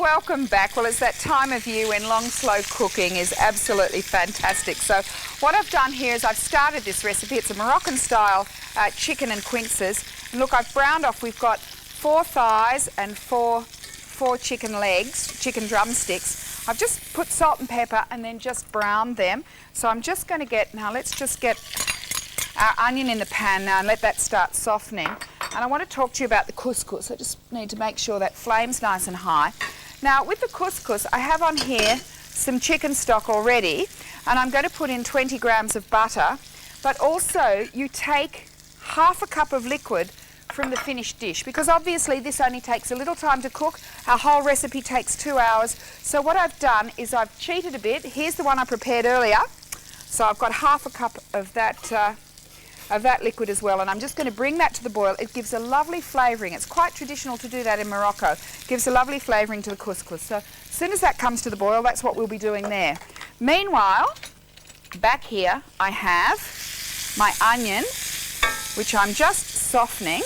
welcome back. Well, it's that time of year when long, slow cooking is absolutely fantastic. So what I've done here is I've started this recipe. It's a Moroccan style chicken and quinces. And look, I've browned off. We've got 4 thighs and four chicken legs, chicken drumsticks. I've just put salt and pepper and then just browned them. So I'm just going to get, now let's just get our onion in the pan now and let that start softening. And I want to talk to you about the couscous. I just need to make sure that flame's nice and high. Now with the couscous, I have on here some chicken stock already, and I'm going to put in 20 grams of butter, but also you take half a cup of liquid from the finished dish, because obviously this only takes a little time to cook. Our whole recipe takes 2 hours. So what I've done is I've cheated a bit. Here's the one I prepared earlier. So I've got half a cup of that liquid as well, and I'm just going to bring that to the boil. It gives a lovely flavouring. It's quite traditional to do that in Morocco. It gives a lovely flavouring to the couscous. So as soon as that comes to the boil, that's what we'll be doing there. Meanwhile, back here I have my onion, which I'm just softening.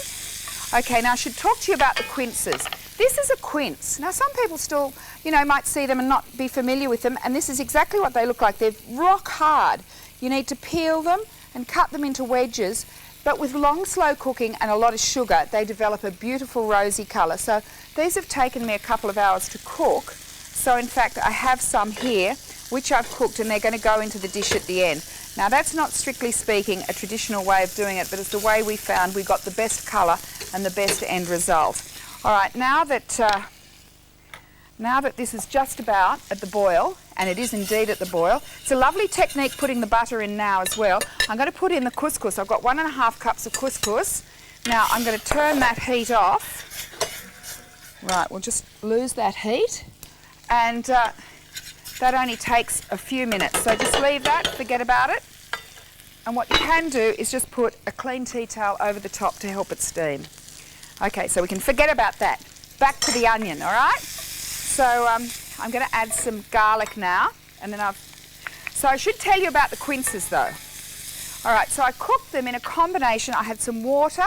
Okay, now I should talk to you about the quinces. This is a quince. Now some people still, might see them and not be familiar with them, and this is exactly what they look like. They're rock hard. You need to peel them and cut them into wedges, but with long, slow cooking and a lot of sugar, they develop a beautiful rosy colour. So these have taken me a couple of hours to cook. So in fact, I have some here, which I've cooked, and they're going to go into the dish at the end. Now that's not strictly speaking a traditional way of doing it, but it's the way we found we got the best colour and the best end result. All right, now that this is just about at the boil, and it is indeed at the boil, it's a lovely technique putting the butter in now as well. I'm going to put in the couscous. I've got 1.5 cups of couscous. Now I'm going to turn that heat off. Right, we'll just lose that heat, and that only takes a few minutes. So just leave that, forget about it. And what you can do is just put a clean tea towel over the top to help it steam. Okay, so we can forget about that. Back to the onion, all right? So I'm going to add some garlic now, and then so I should tell you about the quinces though. All right, so I cooked them in a combination. I had some water,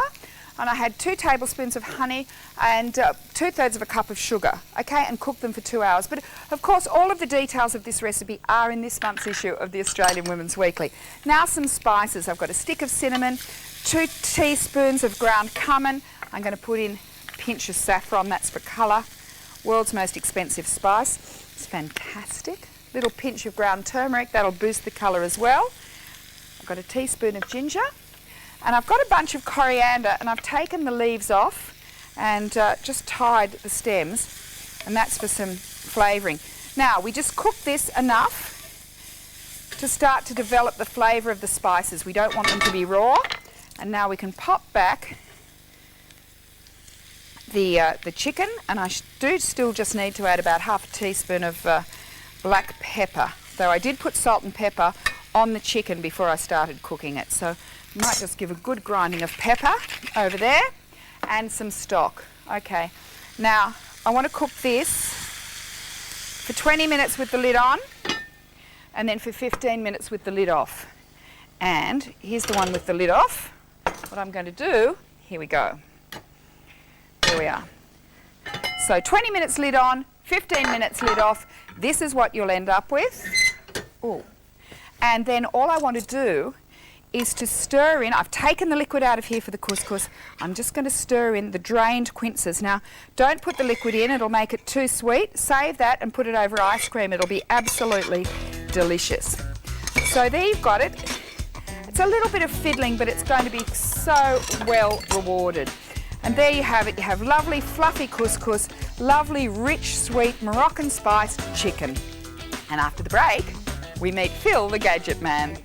and I had 2 tablespoons of honey and 2/3 of a cup of sugar, okay, and cooked them for 2 hours. But of course, all of the details of this recipe are in this month's issue of the Australian Women's Weekly. Now some spices. I've got a stick of cinnamon, 2 teaspoons of ground cumin. I'm going to put in a pinch of saffron, that's for colour. World's most expensive spice. It's fantastic. Little pinch of ground turmeric, that'll boost the colour as well. I've got a teaspoon of ginger, and I've got a bunch of coriander, and I've taken the leaves off and just tied the stems, and that's for some flavouring. Now we just cook this enough to start to develop the flavour of the spices. We don't want them to be raw. And now we can pop back the chicken, and I do still just need to add about half a teaspoon of black pepper, though I did put salt and pepper on the chicken before I started cooking it. So I might just give a good grinding of pepper over there, and some stock. Okay, now I want to cook this for 20 minutes with the lid on, and then for 15 minutes with the lid off. And here's the one with the lid off. What I'm going to do, here we go. Here we are. So 20 minutes lid on, 15 minutes lid off. This is what you'll end up with. Ooh. And then all I want to do is to stir in. I've taken the liquid out of here for the couscous. I'm just going to stir in the drained quinces. Now, don't put the liquid in. It'll make it too sweet. Save that and put it over ice cream. It'll be absolutely delicious. So there you've got it. It's a little bit of fiddling, but it's going to be so well rewarded. And there you have it. You have lovely fluffy couscous, lovely rich sweet Moroccan spiced chicken. And after the break, we meet Phil the Gadget Man.